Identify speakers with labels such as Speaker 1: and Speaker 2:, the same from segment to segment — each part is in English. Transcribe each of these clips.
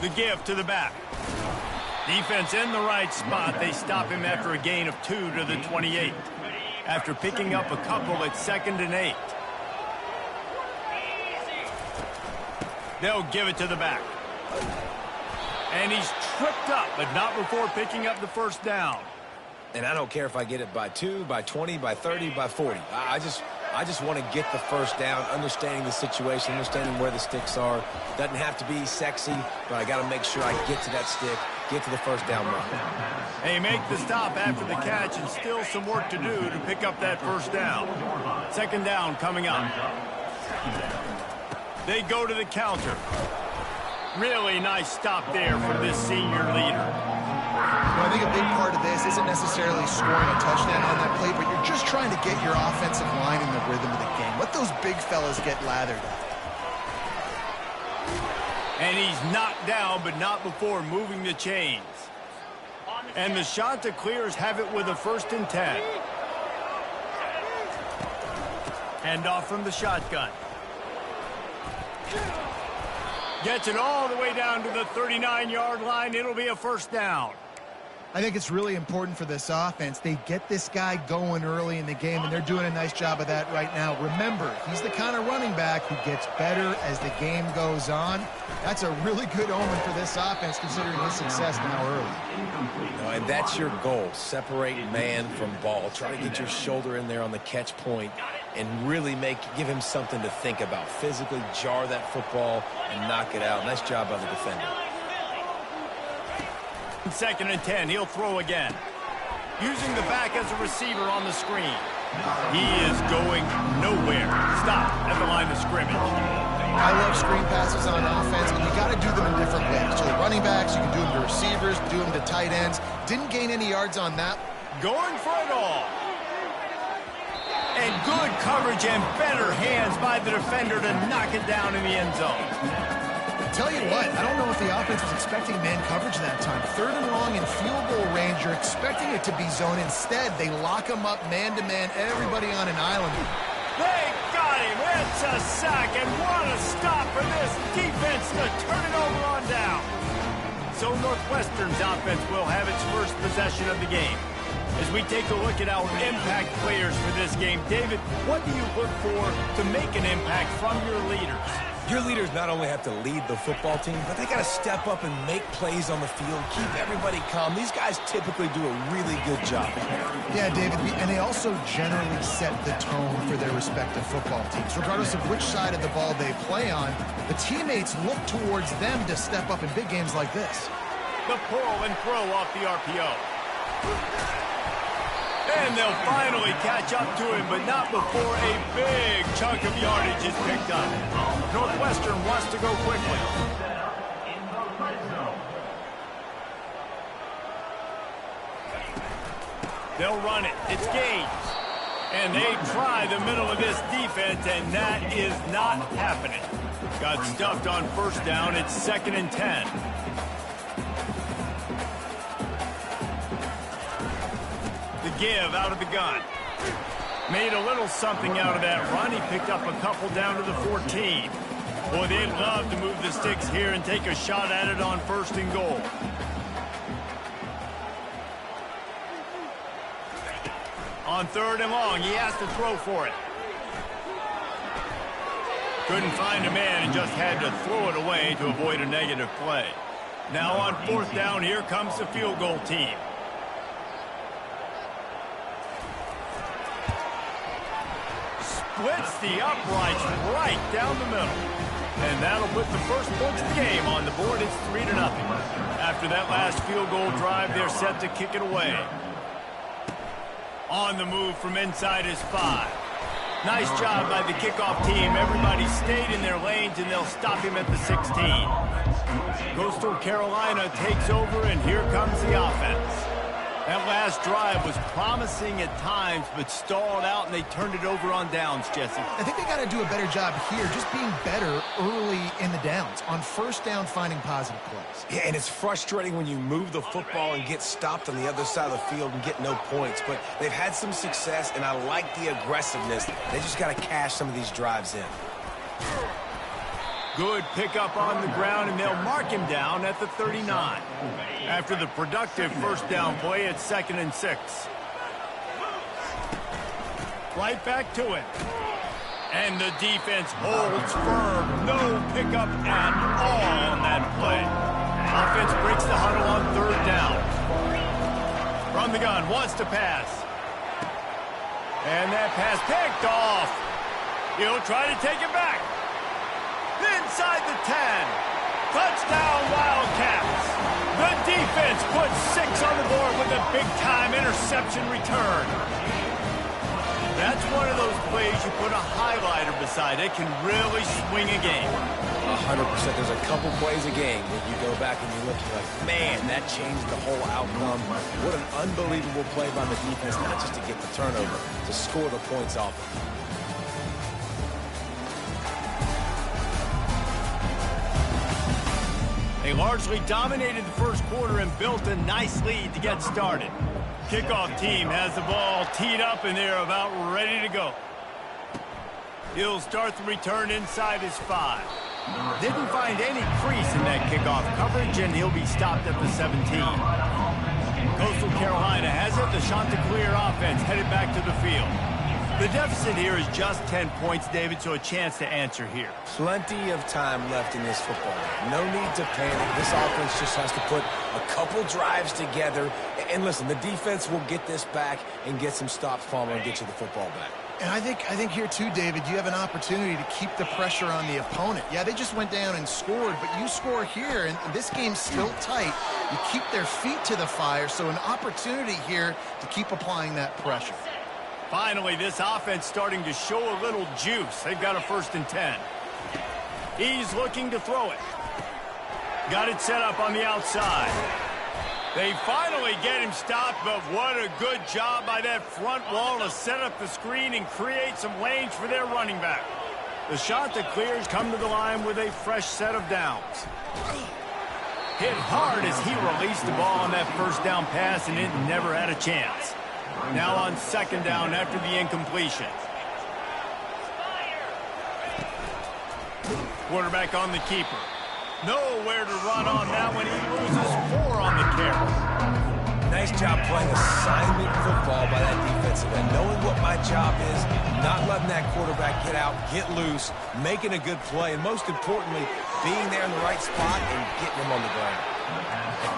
Speaker 1: The give to the back. Defense in the right spot. They stop him after a gain of 2 to the 28. After picking up a couple at 2nd and 8. They'll give it to the back. And he's tripped up, but not before picking up the first down.
Speaker 2: And I don't care if I get it by 2, by 20, by 30, by 40. I just want to get the first down, understanding the situation, understanding where the sticks are. Doesn't have to be sexy, but I got to make sure I get to that stick, get to the first down run.
Speaker 1: They make the stop after the catch, and still some work to do to pick up that first down. 2nd down coming up. They go to the counter. Really nice stop there for this senior leader.
Speaker 3: Well, I think a big part of this isn't necessarily scoring a touchdown on that play, but you're just trying to get your offensive line in the rhythm of the game. Let those big fellas get lathered up.
Speaker 1: And he's knocked down, but not before moving the chains. And the shot to clears have it with a 1st and 10. Hand off from the shotgun. Gets it all the way down to the 39-yard line. It'll be a first down.
Speaker 3: I think it's really important for this offense. They get this guy going early in the game, and they're doing a nice job of that right now. Remember, he's the kind of running back who gets better as the game goes on. That's a really good omen for this offense, considering his success now early.
Speaker 2: And that's your goal. Separate man from ball. Try to get your shoulder in there on the catch point and really give him something to think about. Physically jar that football and knock it out. Nice job by the defender.
Speaker 1: 2nd and 10. He'll throw again. Using the back as a receiver on the screen. He is going nowhere. Stop at the line of scrimmage.
Speaker 3: I love screen passes on offense, and you got to do them in different ways. To the running backs, you can do them to receivers, do them to tight ends. Didn't gain any yards on that.
Speaker 1: Going for it all. And good coverage and better hands by the defender to knock it down in the end zone.
Speaker 3: Tell you what, I don't know if the offense was expecting man coverage that time. 3rd and long in field goal range, you're expecting it to be zone. Instead, they lock him up man-to-man, everybody on an island.
Speaker 1: They got him. It's a sack, and what a stop for this defense to turn it over on down. So Northwestern's offense will have its first possession of the game. As we take a look at our impact players for this game, David, what do you look for to make an impact from your leaders?
Speaker 2: Your leaders not only have to lead the football team, but they got to step up and make plays on the field, keep everybody calm. These guys typically do a really good job.
Speaker 3: Yeah, David, and they also generally set the tone for their respective football teams. Regardless of which side of the ball they play on, the teammates look towards them to step up in big games like this.
Speaker 1: The pull and throw off the RPO. And they'll finally catch up to him, but not before a big chunk of yardage is picked up. Northwestern wants to go quickly. They'll run it. It's Gaines. And they try the middle of this defense, and that is not happening. Got stuffed on 1st down. It's 2nd and 10. Give out of the gun. Made a little something out of that run. He picked up a couple down to the 14. Boy, they'd love to move the sticks here and take a shot at it on 1st and goal. On 3rd and long, he has to throw for it. Couldn't find a man and just had to throw it away to avoid a negative play. Now on 4th down, here comes the field goal team. Splits the uprights right down the middle. And that'll put the first points of the game on the board. It's 3-0. After that last field goal drive, they're set to kick it away. On the move from inside his 5. Nice job by the kickoff team. Everybody stayed in their lanes, and they'll stop him at the 16. Coastal Carolina takes over, and here comes the offense. That last drive was promising at times, but stalled out, and they turned it over on downs, Jesse.
Speaker 3: I think they got to do a better job here, just being better early in the downs. On 1st down, finding positive plays.
Speaker 2: Yeah, and it's frustrating when you move the football and get stopped on the other side of the field and get no points. But they've had some success, and I like the aggressiveness. They just got to cash some of these drives in.
Speaker 1: Good pickup on the ground, and they'll mark him down at the 39. After the productive first down play, it's 2nd and 6. Right back to it. And the defense holds firm. No pickup at all on that play. Offense breaks the huddle on 3rd down. From the gun, wants to pass. And that pass picked off. He'll try to take it back. Inside the 10. Touchdown, Wildcats. The defense puts 6 on the board with a big-time interception return. That's one of those plays you put a highlighter beside. It can really swing a game.
Speaker 2: 100%. There's a couple plays a game where you go back and you look, you're like, man, that changed the whole outcome. What an unbelievable play by the defense, not just to get the turnover, to score the points off of it.
Speaker 1: They largely dominated the first quarter and built a nice lead to get started. Kickoff team has the ball teed up, and they're about ready to go. He'll start the return inside his 5. Didn't find any crease in that kickoff coverage, and he'll be stopped at the 17. Coastal Carolina has it. The Chanticleer offense headed back to the field. The deficit here is just 10 points, David, so a chance to answer here.
Speaker 2: Plenty of time left in this football game. No need to panic. This offense just has to put a couple drives together. And listen, the defense will get this back and get some stops following and get you the football back.
Speaker 3: And I think here too, David, you have an opportunity to keep the pressure on the opponent. Yeah, they just went down and scored, but you score here, and this game's still tight. You keep their feet to the fire, so an opportunity here to keep applying that pressure.
Speaker 1: Finally, this offense starting to show a little juice. They've got a 1st and 10. He's looking to throw it. Got it set up on the outside. They finally get him stopped, but what a good job by that front wall to set up the screen and create some lanes for their running back. The Chanticleers come to the line with a fresh set of downs. Hit hard as he released the ball on that first down pass, and it never had a chance. Now on 2nd down after the incompletion. Quarterback on the keeper. Nowhere to run on that one. He loses 4 on the carry.
Speaker 2: Nice job playing assignment football by that defensive end. Knowing what my job is, not letting that quarterback get out, get loose, making a good play, and most importantly, being there in the right spot and getting him on the ground.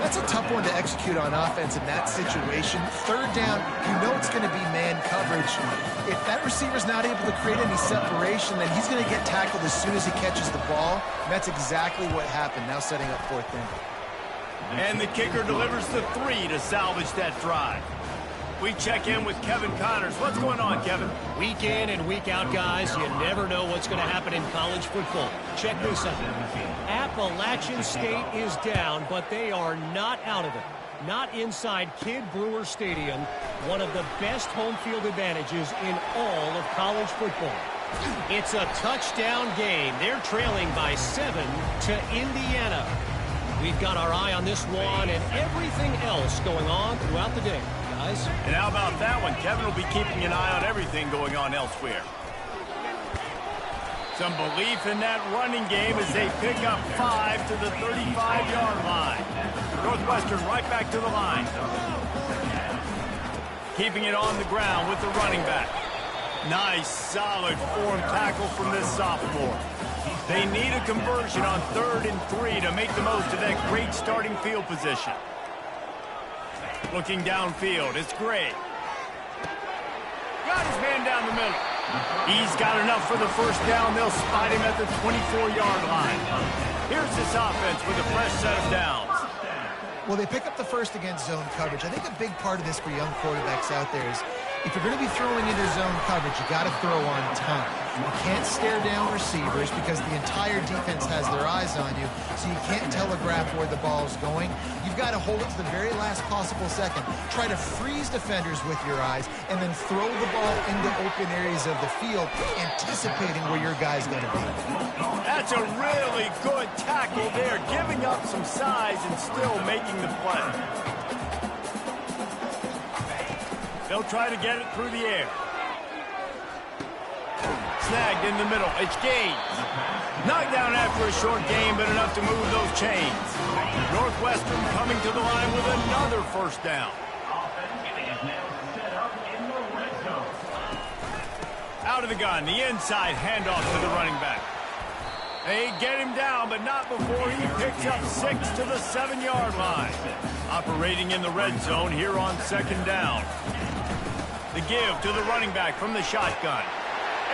Speaker 3: That's a tough one to execute on offense in that situation. 3rd down, you know it's going to be man coverage. If that receiver's not able to create any separation, then he's going to get tackled as soon as he catches the ball. And that's exactly what happened, now setting up 4th down.
Speaker 1: And the kicker delivers the 3 to salvage that drive. We check in with Kevin Connors. What's going on, Kevin?
Speaker 4: Week in and week out, guys, you never know what's going to happen in college football. Check this out. Appalachian State is down, but they are not out of it. Not inside Kidd Brewer Stadium, one of the best home field advantages in all of college football. It's a touchdown game. They're trailing by 7 to Indiana. We've got our eye on this one and everything else going on throughout the day.
Speaker 1: And how about that one? Kevin will be keeping an eye on everything going on elsewhere. Some belief in that running game as they pick up 5 to the 35-yard line. Northwestern right back to the line. Keeping it on the ground with the running back. Nice, solid form tackle from this sophomore. They need a conversion on 3rd and 3 to make the most of that great starting field position. Looking downfield, it's Gray. Got his man down the middle. He's got enough for the 1st down. They'll spot him at the 24-yard line. Here's this offense with a fresh set of downs.
Speaker 3: Well, they pick up the 1st against zone coverage. I think a big part of this for young quarterbacks out there is if you're going to be throwing into zone coverage, you got to throw on time. You can't stare down receivers because the entire defense has their eyes on you, so you can't telegraph where the ball's going. You've got to hold it to the very last possible second. Try to freeze defenders with your eyes and then throw the ball into open areas of the field, anticipating where your guy's going to be.
Speaker 1: That's a really good tackle there, giving up some size and still making the play. They'll try to get it through the air. Snagged in the middle. It's Gaines. Knocked down after a short game, but enough to move those chains. Northwestern coming to the line with another first down. Out of the gun, the inside handoff to the running back. They get him down, but not before he picks up 6 to the 7-yard line. Operating in the red zone here on second down. The give to the running back from the shotgun.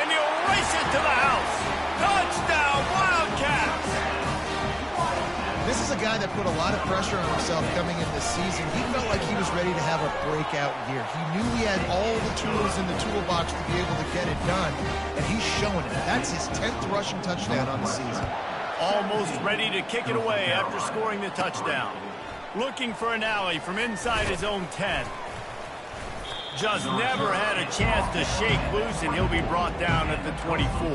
Speaker 1: And he'll race it to the house. Touchdown, Wildcats!
Speaker 3: This is a guy that put a lot of pressure on himself coming in this season. He felt like he was ready to have a breakout year. He knew he had all the tools in the toolbox to be able to get it done, and he's showing it. That's his 10th rushing touchdown on the season.
Speaker 1: Almost ready to kick it away after scoring the touchdown. Looking for an alley from inside his own 10. Just never had a chance to shake loose, and he'll be brought down at the 24.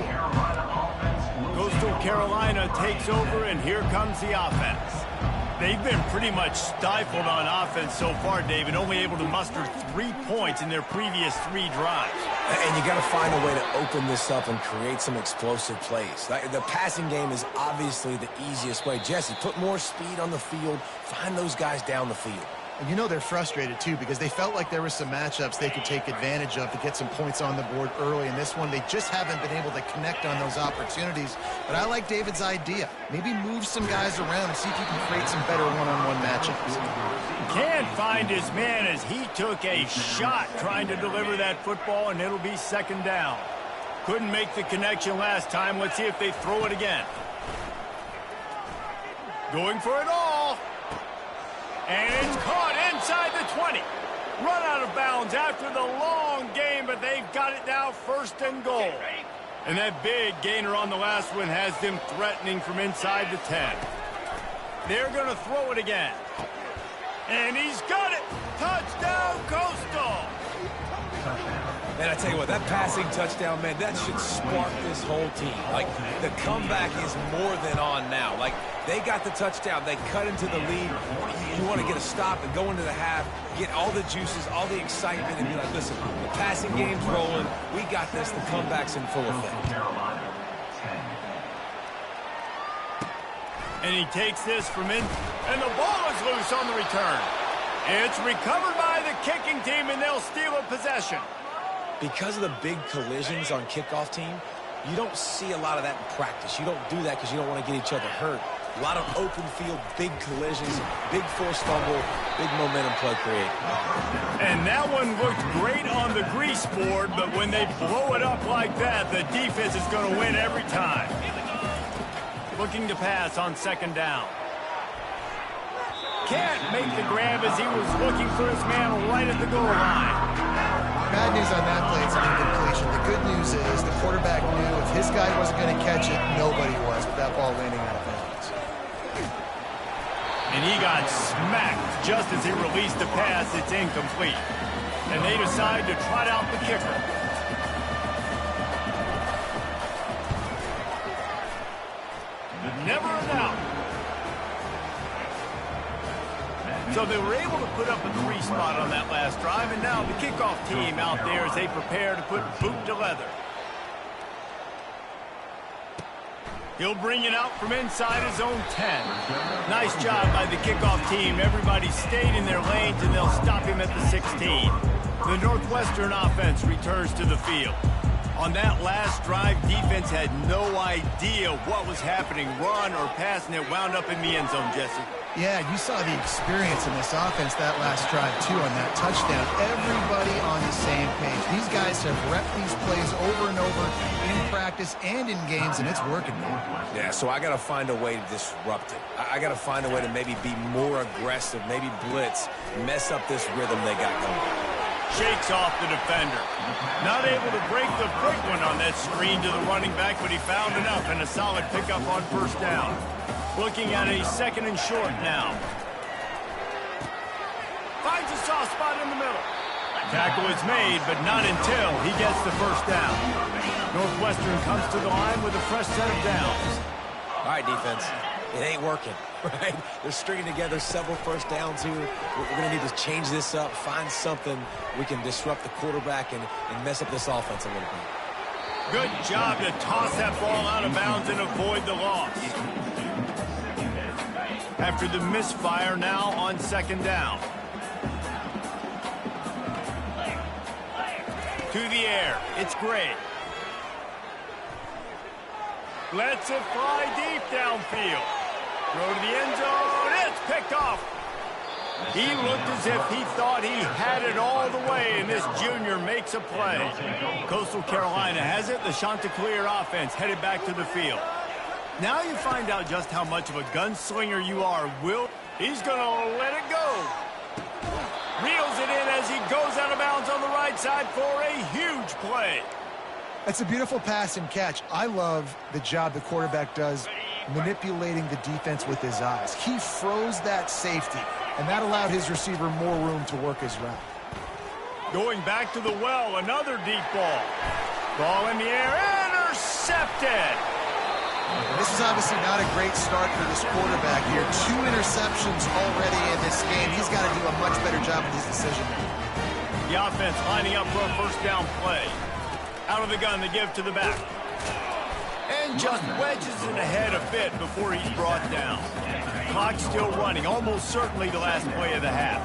Speaker 1: Coastal Carolina takes over, and here comes the offense. They've been pretty much stifled on offense so far, David, only able to muster 3 points in their previous 3 drives.
Speaker 2: And you got to find a way to open this up and create some explosive plays. The passing game is obviously the easiest way. Jesse, put more speed on the field, find those guys down the field.
Speaker 3: And you know they're frustrated, too, because they felt like there were some matchups they could take advantage of to get some points on the board early. In this one, they just haven't been able to connect on those opportunities. But I like David's idea. Maybe move some guys around and see if you can create some better one-on-one matchups.
Speaker 1: Can't find his man as he took a shot trying to deliver that football, and it'll be second down. Couldn't make the connection last time. Let's see if they throw it again. Going for it all. And it's caught inside the 20. Run out of bounds after the long game, but they've got it now first and goal. And that big gainer on the last one has them threatening from inside the 10. They're going to throw it again. And he's got it. Touchdown, Coastal.
Speaker 2: Man, I tell you what, that passing touchdown, man, that should spark this whole team. Like, the comeback is more than on now. Like, they got the touchdown. They cut into the lead. You want to get a stop and go into the half, get all the juices, all the excitement, and be like, listen, the passing game's rolling. We got this. The comeback's in full effect.
Speaker 1: And he takes this from in, and the ball is loose on the return. It's recovered by the kicking team, and they'll steal a possession.
Speaker 2: Because of the big collisions on kickoff team, you don't see a lot of that in practice. You don't do that because you don't want to get each other hurt. A lot of open field, big collisions, big forced fumble, big momentum play created.
Speaker 1: And that one looked great on the grease board, but when they blow it up like that, the defense is going to win every time. Looking to pass on second down. Can't make the grab as he was looking for his man right at the goal line.
Speaker 3: Bad news on that play, it's an incompletion. The good news is the quarterback knew if his guy wasn't going to catch it, nobody was with that ball landing out of bounds.
Speaker 1: And he got smacked just as he released the pass. It's incomplete. And they decide to trot out the kicker. Never a doubt. So they were able to put up a 3 spot on that last drive, and now the kickoff team out there as they prepare to put boot to leather. He'll bring it out from inside his own 10. Nice job by the kickoff team. Everybody stayed in their lanes, and they'll stop him at the 16. The Northwestern offense returns to the field. On that last drive, defense had no idea what was happening, run or pass, and it wound up in the end zone, Jesse.
Speaker 3: Yeah, you saw the experience in this offense that last drive, too, on that touchdown. Everybody on the same page. These guys have repped these plays over and over in practice and in games, and it's working, man.
Speaker 2: Yeah, so I got to find a way to disrupt it. I got to find a way to maybe be more aggressive, maybe blitz, mess up this rhythm they got going.
Speaker 1: Shakes off the defender. Not able to break the big one on that screen to the running back, but he found enough and a solid pickup on first down. Looking at a second and short now. Finds a soft spot in the middle. Tackle is made, but not until he gets the first down. Northwestern comes to the line with a fresh set of downs.
Speaker 2: All right, defense. It ain't working, right? They're stringing together several first downs here. We're going to need to change this up, find something we can disrupt the quarterback and mess up this offense a little bit.
Speaker 1: Good job to toss that ball out of bounds and avoid the loss. After the misfire, now on second down. To the air, it's Gray. Lets it fly deep downfield. Throw to the end zone, it's picked off. He looked as if he thought he had it all the way, and this junior makes a play. Coastal Carolina has it. The Chanticleer offense headed back to the field. Now you find out just how much of a gunslinger you are. He's going to let it go. Reels it in as he goes out of bounds on the right side for a huge play.
Speaker 3: That's a beautiful pass and catch. I love the job the quarterback does manipulating the defense with his eyes. He froze that safety, and that allowed his receiver more room to work his route.
Speaker 1: Going back to the well, another deep ball. Ball in the air, intercepted.
Speaker 3: This is obviously not a great start for this quarterback here. 2 interceptions already in this game. He's got to do a much better job with his decision making.
Speaker 1: The offense lining up for a first down play. Out of the gun, they give to the back. And just wedges it ahead a bit before he's brought down. Clock still running, almost certainly the last play of the half.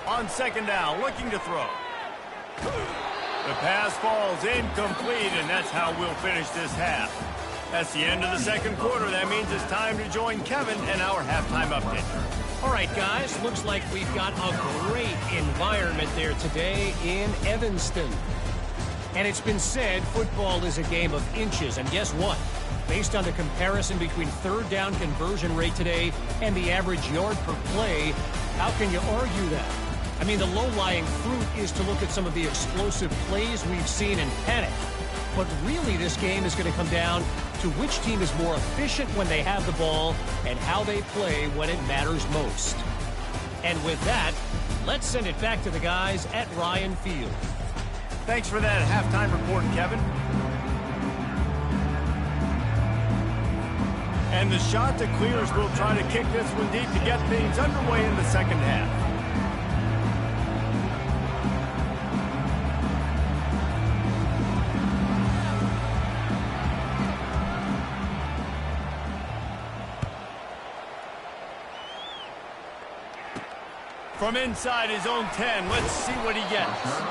Speaker 1: On second down, looking to throw. The pass falls incomplete, and that's how we'll finish this half. That's the end of the second quarter. That means it's time to join Kevin and our halftime update.
Speaker 4: All right, guys, looks like we've got a great environment there today in Evanston. And it's been said football is a game of inches, and guess what? Based on the comparison between third down conversion rate today and the average yard per play, how can you argue that? I mean, the low-lying fruit is to look at some of the explosive plays we've seen in panic. But really, this game is going to come down to which team is more efficient when they have the ball and how they play when it matters most. And with that, let's send it back to the guys at Ryan Field.
Speaker 1: Thanks for that halftime report, Kevin. And the Chanticleers will try to kick this one deep to get things underway in the second half. From inside his own 10, let's see what he gets.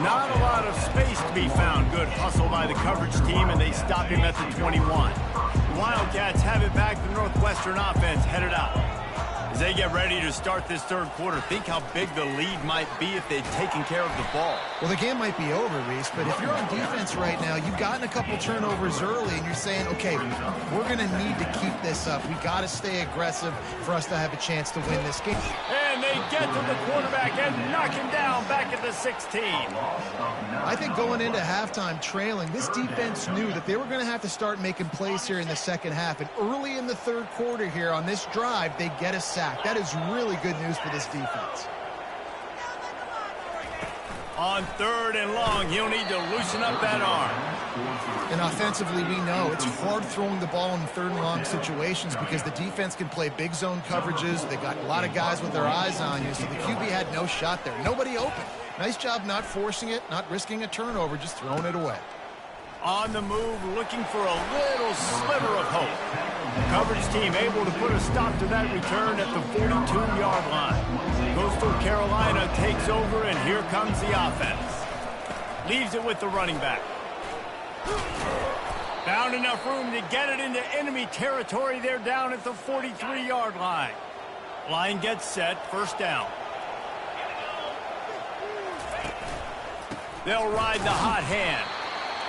Speaker 1: Not a lot of space to be found. Good hustle by the coverage team, and they stop him at the 21. The Wildcats have it back. The Northwestern offense headed out. As they get ready to start this third quarter, think how big the lead might be if they'd taken care of the ball.
Speaker 3: Well, the game might be over, Reese, but if you're on defense right now, you've gotten a couple turnovers early, and you're saying, okay, we're going to need to keep this up. We got to stay aggressive for us to have a chance to win this game.
Speaker 1: And they get to the quarterback and knock him down back at the 16.
Speaker 3: I think going into halftime trailing, this defense knew that they were going to have to start making plays here in the second half. And early in the third quarter here on this drive, they get a sack. That is really good news for this defense.
Speaker 1: On third and long, he'll need to loosen up that arm.
Speaker 3: And offensively, we know it's hard throwing the ball in third and long situations because the defense can play big zone coverages. They got a lot of guys with their eyes on you, so the QB had no shot there. Nobody open. Nice job not forcing it, not risking a turnover, just throwing it away.
Speaker 1: On the move, looking for a little sliver of hope. Coverage team able to put a stop to that return at the 42-yard line. Coastal Carolina takes over, and here comes the offense. Leaves it with the running back. Found enough room to get it into enemy territory. They're down at the 43-yard line. Line gets set, first down. They'll ride the hot hand.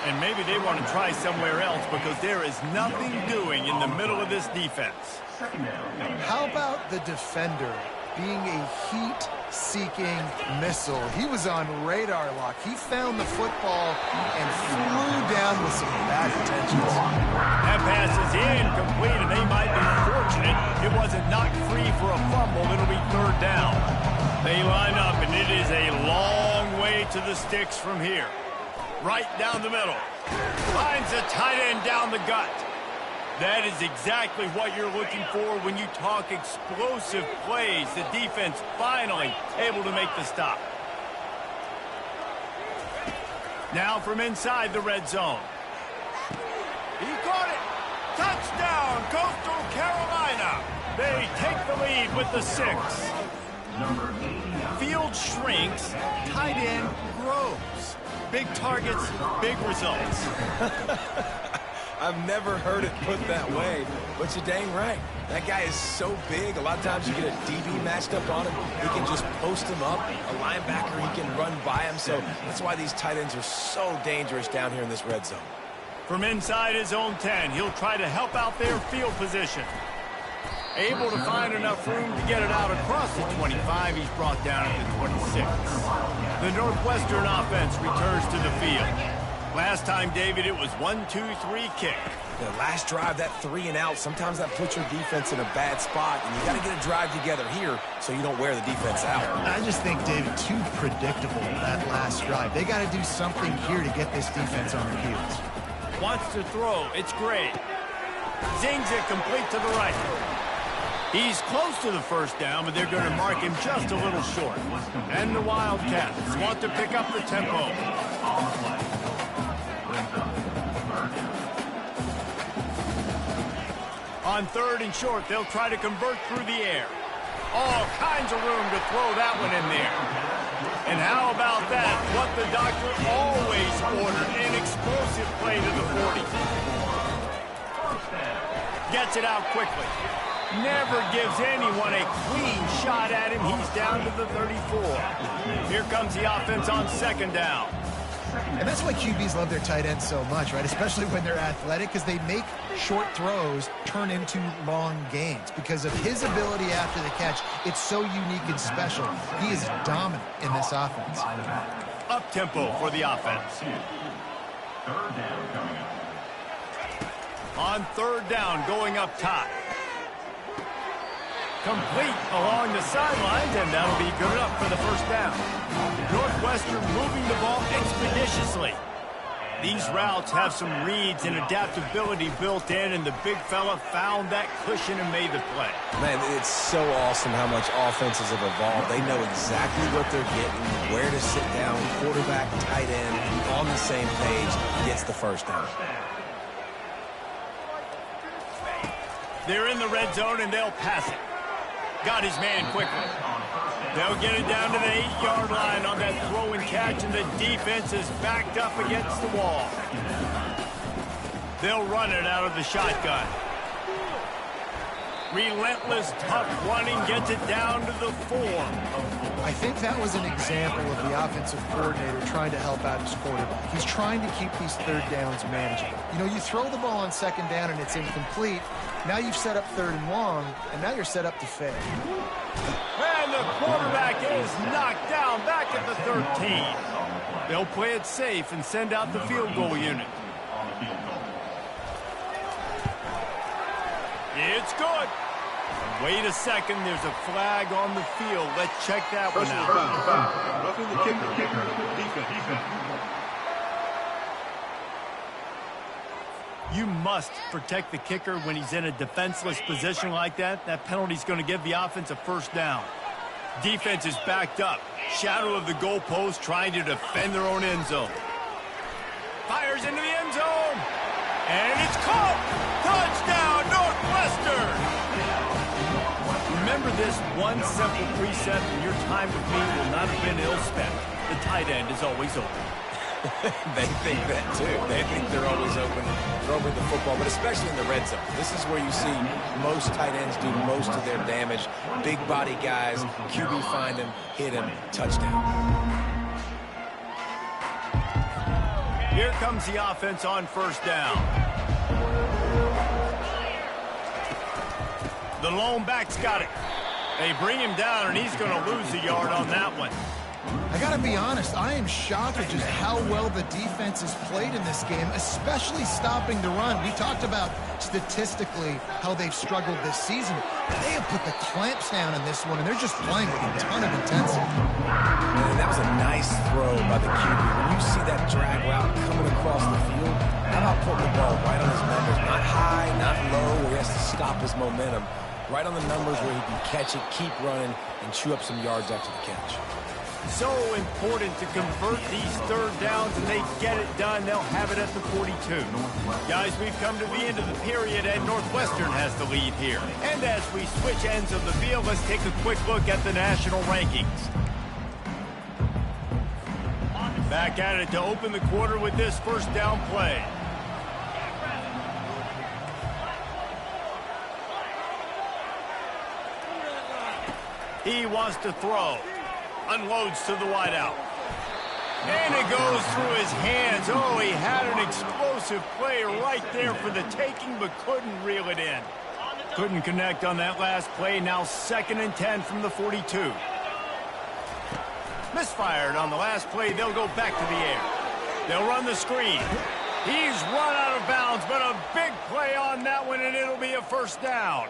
Speaker 1: And maybe they want to try somewhere else because there is nothing doing in the middle of this defense.
Speaker 3: How about the defender being a heat-seeking missile? He was on radar lock. He found the football and flew down with some bad intentions.
Speaker 1: That pass is incomplete, and they might be fortunate it wasn't knocked free for a fumble. It'll be third down. They line up, and it is a long way to the sticks from here. Right down the middle. Finds a tight end down the gut. That is exactly what you're looking for when you talk explosive plays. The defense finally able to make the stop. Now from inside the red zone. He caught it. Touchdown, Coastal Carolina. They take the lead with the 6. Field shrinks, tight end grows. Big targets, big results.
Speaker 2: I've never heard it put that way, but you're dang right. That guy is so big, a lot of times you get a DB matched up on him. He can just post him up. A linebacker, he can run by him. So that's why these tight ends are so dangerous down here in this red zone.
Speaker 1: From inside his own 10, he'll try to help out their field position. Able to find enough room to get it out across the 25. He's brought down at the 26. The Northwestern offense returns to the field. Last time, David, it was 1-2-3 kick.
Speaker 2: The last drive, that 3 and out, sometimes that puts your defense in a bad spot, and you got to get a drive together here so you don't wear the defense out.
Speaker 3: I just think, David, too predictable, that last drive. They got to do something here to get this defense on their heels.
Speaker 1: Wants to throw. It's great. Zings it complete to the right. He's close to the first down, but they're going to mark him just a little short. And the Wildcats want to pick up the tempo. On 3rd and short, they'll try to convert through the air. All kinds of room to throw that one in there. And how about that? What the doctor always ordered, an explosive play to the 40. Gets it out quickly. Never gives anyone a clean shot at him. He's down to the 34. Here comes the offense on 2nd down.
Speaker 3: And that's why QBs love their tight ends so much, right? Especially when they're athletic, because they make short throws turn into long gains. Because of his ability after the catch, it's so unique and special. He is dominant in this offense.
Speaker 1: Up-tempo for the offense. On 3rd down, going up top. Complete along the sidelines, and that'll be good enough for the first down. Northwestern moving the ball expeditiously. These routes have some reads and adaptability built in, and the big fella found that cushion and made the play.
Speaker 2: Man, it's so awesome how much offenses have evolved. They know exactly what they're getting, where to sit down, quarterback, tight end, on the same page, gets the first down.
Speaker 1: They're in the red zone, and they'll pass it. Got his man quickly. They'll get it down to the 8-yard line on that throw and catch, and the defense is backed up against the wall. They'll run it out of the shotgun. Relentless, tough running, gets it down to the 4.
Speaker 3: I think that was an example of the offensive coordinator trying to help out his quarterback. He's trying to keep these 3rd downs manageable. You know, you throw the ball on 2nd down and it's incomplete. Now you've set up 3rd and long, and now you're set up to fail.
Speaker 1: And the quarterback is knocked down back at the 13. They'll play it safe and send out the field goal unit. It's good. Wait a second, there's a flag on the field. Let's check that one out.
Speaker 5: Roughing the kicker. Defense.
Speaker 1: You must protect the kicker when he's in a defenseless position like that. That penalty's going to give the offense a first down. Defense is backed up. Shadow of the goalpost trying to defend their own end zone. Fires into the end zone. And it's caught. Touchdown, Northwestern. Remember this one simple precept, and your time with me will not have been ill-spent. The tight end is always open.
Speaker 2: They think that, too. They think they're always open, throwing the football, but especially in the red zone. This is where you see most tight ends do most of their damage. Big body guys, QB find him, hit him, touchdown.
Speaker 1: Here comes the offense on 1st down. The lone back's got it. They bring him down, and he's going to lose a yard on that one.
Speaker 3: I got to be honest, I am shocked at just how well the defense has played in this game, especially stopping the run. We talked about statistically how they've struggled this season. They have put the clamps down in this one, and they're just playing with a ton of intensity.
Speaker 2: And that was a nice throw by the QB. When you see that drag route coming across the field, how about putting the ball right on his numbers? Not high, not low, where he has to stop his momentum. Right on the numbers where he can catch it, keep running, and chew up some yards after the catch.
Speaker 1: So important to convert these third downs, and they get it done. They'll have it at the 42. Guys, we've come to the end of the period, and Northwestern has the lead here. And as we switch ends of the field, let's take a quick look at the national rankings. Back at it to open the quarter with this first down play. He wants to throw. Unloads to the wideout. And it goes through his hands. Oh, he had an explosive play right there for the taking, but couldn't reel it in. Couldn't connect on that last play. Now 2nd and 10 from the 42. Misfired on the last play. They'll go back to the air. They'll run the screen. He's run out of bounds, but a big play on that one, and it'll be a first down.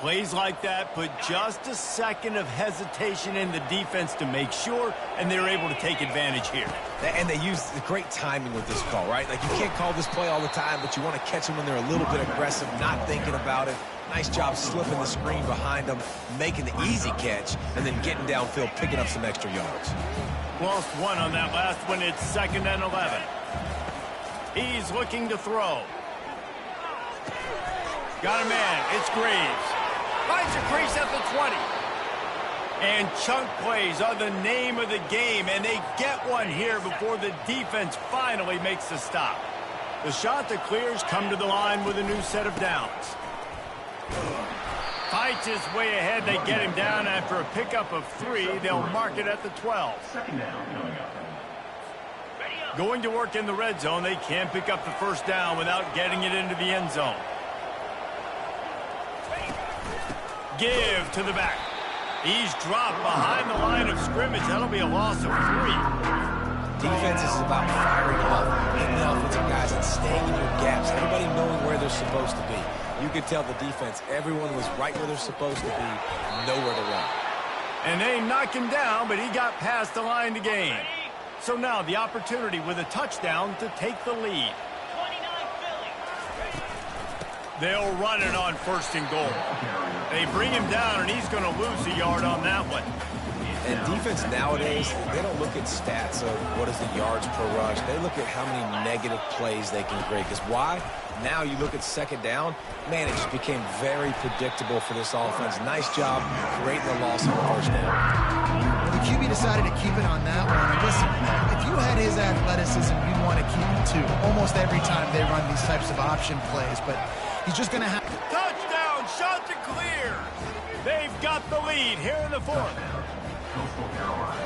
Speaker 1: Plays like that put just a second of hesitation in the defense to make sure, and they're able to take advantage here.
Speaker 2: And they use the great timing with this call, right? Like, you can't call this play all the time, but you want to catch them when they're a little bit aggressive, not thinking about it. Nice job slipping the screen behind them, making the easy catch, and then getting downfield, picking up some extra yards.
Speaker 1: Lost one on that last one. It's 2nd and 11. He's looking to throw. Got a man. It's Graves. Finds a crease at the 20. And chunk plays are the name of the game, and they get one here before the defense finally makes the stop. The shot that clears come to the line with a new set of downs. Fights his way ahead. They get him down after a pickup of 3. They'll mark it at the 12. Going to work in the red zone. They can't pick up the first down without getting it into the end zone. Give to the back. He's dropped behind the line of scrimmage. That'll be a loss of 3.
Speaker 2: Defense is about firing off, hitting the offensive guys, and staying in your gaps. Everybody knowing where they're supposed to be. You could tell the defense, everyone was right where they're supposed to be, nowhere to run.
Speaker 1: And they knock him down, but he got past the line to gain. So now the opportunity with a touchdown to take the lead. They'll run it on 1st and goal. They bring him down, and he's going to lose a yard on that one.
Speaker 2: And defense nowadays, they don't look at stats of what is the yards per rush. They look at how many negative plays they can create. Because why? Now you look at 2nd down, man, it just became very predictable for this offense. Nice job creating the loss on the 1st down.
Speaker 3: Well, the QB decided to keep it on that one. And listen, if you had his athleticism, you'd want to keep him too. Almost every time they run these types of option plays, but he's just going to have...
Speaker 1: Touchdown, shot to clear. They've got the lead here in the 4th.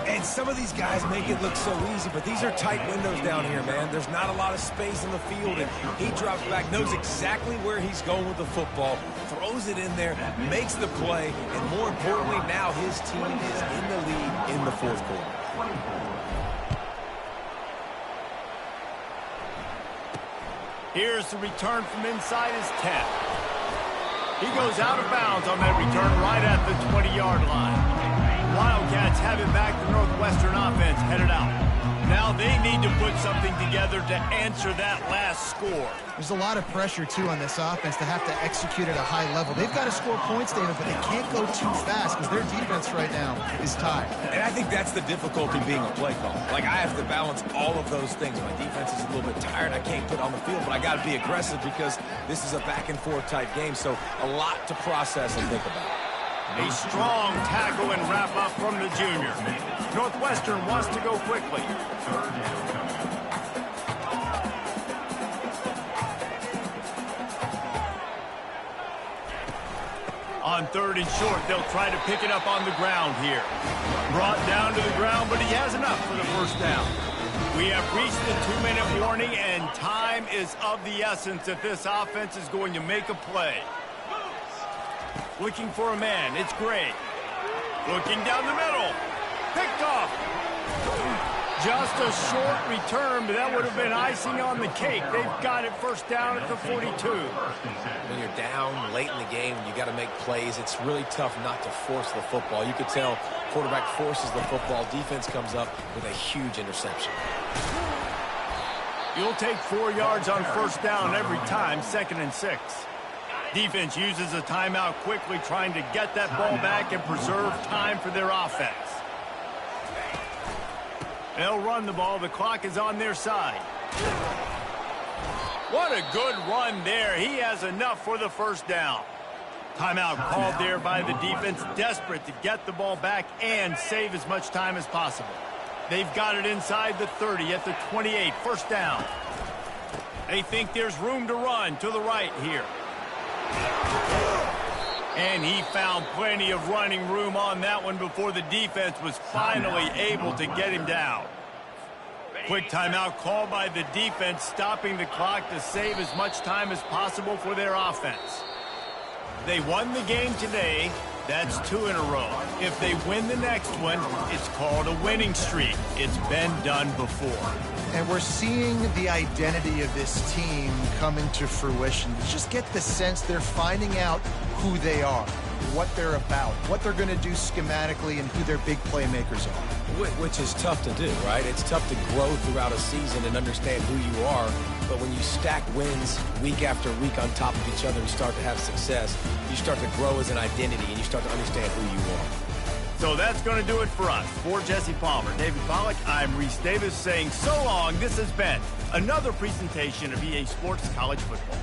Speaker 2: And some of these guys make it look so easy, but these are tight windows down here, man. There's not a lot of space in the field, and he drops back, knows exactly where he's going with the football, throws it in there, makes the play, and more importantly, now his team is in the lead in the 4th quarter.
Speaker 1: Here's the return from inside his 10. He goes out of bounds on that return right at the 20-yard line. Wildcats have it back. The Northwestern offense headed out. Now they need to put something together to answer that last score.
Speaker 3: There's a lot of pressure, too, on this offense to have to execute at a high level. They've got to score points, David, but they can't go too fast because their defense right now is tired.
Speaker 2: And I think that's the difficulty being a play call. Like, I have to balance all of those things. My defense is a little bit tired. I can't put on the field, but I got to be aggressive because this is a back-and-forth type game. So a lot to process and think about.
Speaker 1: A strong tackle and wrap-up from the junior. Northwestern wants to go quickly. On 3rd and short, they'll try to pick it up on the ground here. Brought down to the ground, but he has enough for the first down. We have reached the 2-minute warning, and time is of the essence if this offense is going to make a play. Looking for a man. It's Gray. Looking down the middle. Picked off. Just a short return, but that would have been icing on the cake. They've got it first down at the 42.
Speaker 2: When you're down late in the game and you got to make plays, it's really tough not to force the football. You could tell quarterback forces the football. Defense comes up with a huge interception.
Speaker 1: You'll take 4 yards on first down every time, 2nd and 6. Defense uses a timeout quickly, trying to get that ball back and preserve time for their offense. They'll run the ball. The clock is on their side. What a good run there. He has enough for the first down. Timeout called there by the defense, desperate to get the ball back and save as much time as possible. They've got it inside the 30 at the 28, first down. They think there's room to run to the right here. And he found plenty of running room on that one before the defense was finally able to get him down. Quick timeout called by the defense, stopping the clock to save as much time as possible for their offense. They won the game today. That's 2 in a row. If they win the next one, it's called a winning streak. It's been done before.
Speaker 3: And we're seeing the identity of this team come into fruition. You just get the sense they're finding out who they are, what they're about, what they're going to do schematically, and who their big playmakers are.
Speaker 2: Which is tough to do, right? It's tough to grow throughout a season and understand who you are. But when you stack wins week after week on top of each other and start to have success, you start to grow as an identity and you start to understand who you are.
Speaker 1: So that's going to do it for us. For Jesse Palmer, David Pollack, I'm Reese Davis saying so long. This has been another presentation of EA Sports College Football.